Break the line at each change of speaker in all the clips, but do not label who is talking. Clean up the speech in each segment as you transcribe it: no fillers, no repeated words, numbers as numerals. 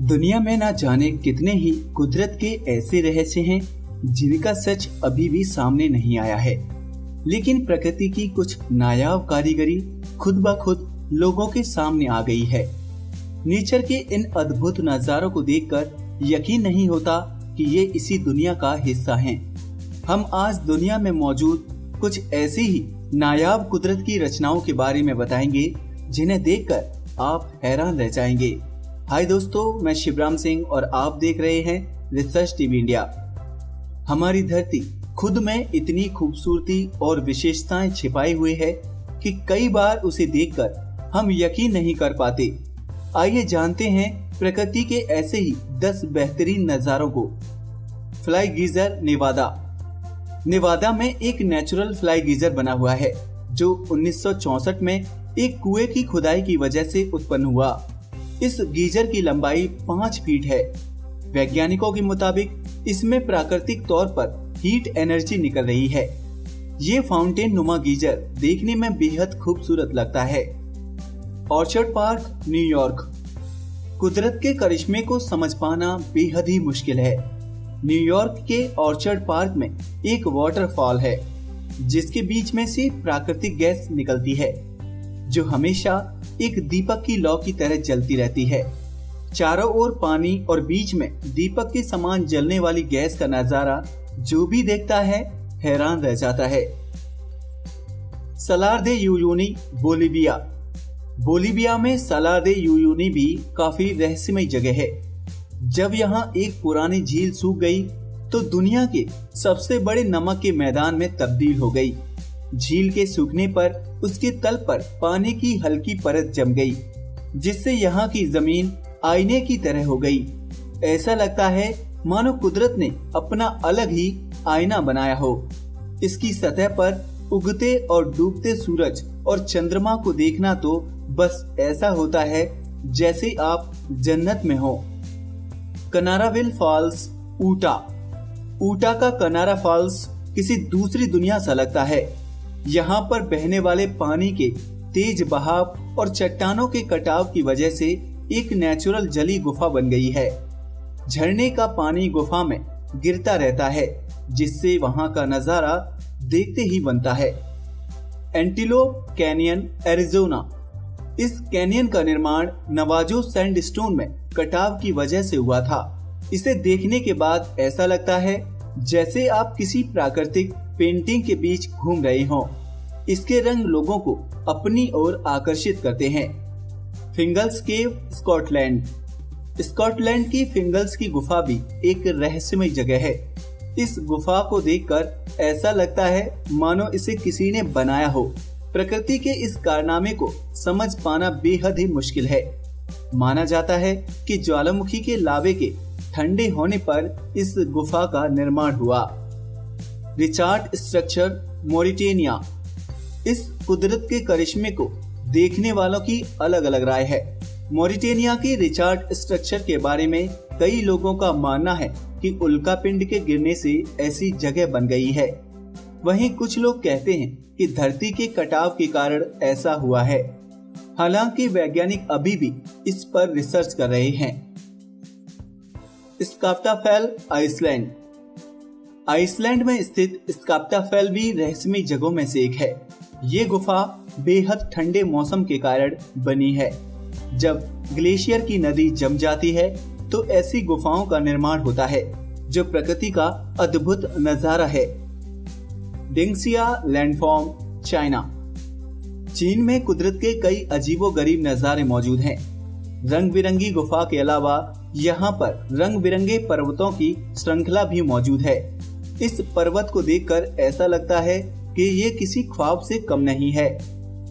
दुनिया में ना जाने कितने ही कुदरत के ऐसे रहस्य हैं जिनका सच अभी भी सामने नहीं आया है। लेकिन प्रकृति की कुछ नायाब कारीगरी खुद ब खुद लोगों के सामने आ गई है। नेचर के इन अद्भुत नजारों को देखकर यकीन नहीं होता कि ये इसी दुनिया का हिस्सा हैं। हम आज दुनिया में मौजूद कुछ ऐसी ही नायाब कुदरत की रचनाओं के बारे में बताएंगे जिन्हें देखकर आप हैरान रह जाएंगे। हाय दोस्तों, मैं शिवराम सिंह और आप देख रहे हैं रिसर्च टीवी इंडिया। हमारी धरती खुद में इतनी खूबसूरती और विशेषताएं छिपाई हुई है कि कई बार उसे देखकर हम यकीन नहीं कर पाते। आइए जानते हैं प्रकृति के ऐसे ही 10 बेहतरीन नजारों को। फ्लाई गीजर नेवादा में एक नेचुरल फ्लाई गीजर बना हुआ है जो 1964 में एक कुएं की खुदाई की वजह से उत्पन्न हुआ। इस गीजर की लंबाई 5 फीट है। वैज्ञानिकों के मुताबिक इसमें प्राकृतिक तौर पर हीट एनर्जी निकल रही है। ये फाउंटेन नुमा गीजर देखने में बेहद खूबसूरत लगता है। Orchard park, New York. कुदरत के करिश्मे को समझ पाना बेहद ही मुश्किल है। न्यूयॉर्क के ऑर्चर्ड पार्क में एक वाटरफॉल है जिसके बीच में से प्राकृतिक गैस निकलती है जो हमेशा एक दीपक की लौ की तरह जलती रहती है। चारों ओर पानी और बीच में दीपक के समान जलने वाली गैस का नजारा जो भी देखता है हैरान रह जाता है। सलार दे यूयुनी, बोलीविया में सलार दे यूयुनी भी काफी रहस्यमय जगह है। जब यहाँ एक पुरानी झील सूख गई तो दुनिया के सबसे बड़े नमक के मैदान में तब्दील हो गई। झील के सूखने पर उसके तल पर पानी की हल्की परत जम गई जिससे यहाँ की जमीन आईने की तरह हो गई। ऐसा लगता है मानो कुदरत ने अपना अलग ही आईना बनाया हो। इसकी सतह पर उगते और डूबते सूरज और चंद्रमा को देखना तो बस ऐसा होता है जैसे आप जन्नत में हो। कनाराविल फॉल्स, ऊटा का कनारा फॉल्स किसी दूसरी दुनिया सा लगता है। यहाँ पर बहने वाले पानी के तेज बहाव और चट्टानों के कटाव की वजह से एक नेचुरल जली गुफा बन गई है। झरने का पानी गुफा में गिरता रहता है जिससे वहाँ का नजारा देखते ही बनता है। Antelope canyon, Arizona. इस कैनियन का निर्माण नवाजो सैंडस्टोन में कटाव की वजह से हुआ था। इसे देखने के बाद ऐसा लगता है जैसे आप किसी प्राकृतिक पेंटिंग के बीच घूम रहे हों। इसके रंग लोगों को अपनी ओर आकर्षित करते हैं। फिंगल्स केव, स्कॉटलैंड की फिंगल्स की गुफा भी एक रहस्यमय जगह है। इस गुफा को देखकर ऐसा लगता है मानो इसे किसी ने बनाया हो। प्रकृति के इस कारनामे को समझ पाना बेहद ही मुश्किल है। माना जाता है कि ज्वालामुखी के लावे के ठंडे होने पर इस गुफा का निर्माण हुआ। Richard structure, Mauritania. इस कुदरत के करिश्मे को देखने वालों की अलग अलग राय है। मॉरिटेनिया की रिचार्ड स्ट्रक्चर के बारे में कई लोगों का मानना है कि उल्कापिंड के गिरने से ऐसी जगह बन गई है। वहीं कुछ लोग कहते हैं कि धरती के कटाव के कारण ऐसा हुआ है। हालांकि वैज्ञानिक अभी भी इस पर रिसर्च कर रहे हैं। स्काफ्टाफेल, आइसलैंड में स्थित स्काफ्टाफेल भी रहस्यमय जगहों में से एक है। ये गुफा बेहद ठंडे मौसम के कारण बनी है। जब ग्लेशियर की नदी जम जाती है तो ऐसी गुफाओं का निर्माण होता है जो प्रकृति का अद्भुत नजारा है। डेंगसिया लैंडफॉर्म, चाइना। चीन में कुदरत के कई अजीबोगरीब नजारे मौजूद हैं। रंग बिरंगी गुफा के अलावा यहाँ पर रंग बिरंगे पर्वतों की श्रृंखला भी मौजूद है। इस पर्वत को देखकर ऐसा लगता है कि ये किसी ख्वाब से कम नहीं है।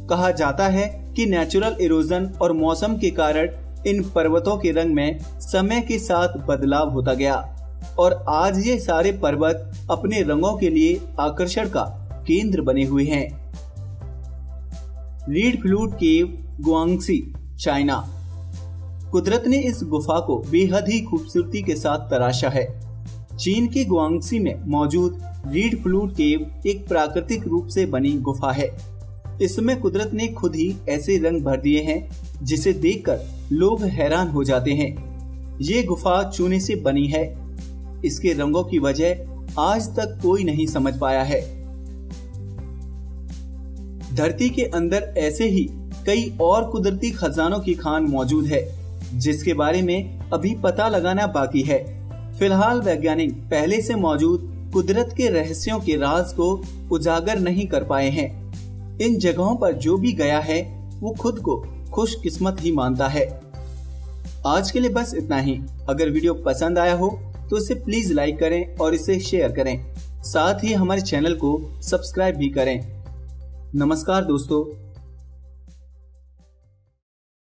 कहा जाता है कि नेचुरल इरोजन और मौसम के कारण इन पर्वतों के रंग में समय के साथ बदलाव होता गया और आज ये सारे पर्वत अपने रंगों के लिए आकर्षण का केंद्र बने हुए हैं। रीड फ्लूट केव, गुआंगसी, चाइना। कुदरत ने इस गुफा को बेहद ही खूबसूरती के साथ तराशा है। चीन की गुआंगसी में मौजूद रीड फ्लूट केव एक प्राकृतिक रूप से बनी गुफा है। इसमें कुदरत ने खुद ही ऐसे रंग भर दिए हैं जिसे देखकर लोग हैरान हो जाते हैं। ये गुफा चूने से बनी है। इसके रंगों की वजह आज तक कोई नहीं समझ पाया है। धरती के अंदर ऐसे ही कई और कुदरती खजानों की खान मौजूद है, जिसके बारे में अभी पता लगाना बाकी है। फिलहाल वैज्ञानिक पहले से मौजूद कुदरत के रहस्यों के राज को उजागर नहीं कर पाए हैं। इन जगहों पर जो भी गया है वो खुद को खुशकिस्मत ही मानता है। आज के लिए बस इतना ही। अगर वीडियो पसंद आया हो तो इसे प्लीज लाइक करें और इसे शेयर करें। साथ ही हमारे चैनल को सब्सक्राइब भी करें। नमस्कार दोस्तों।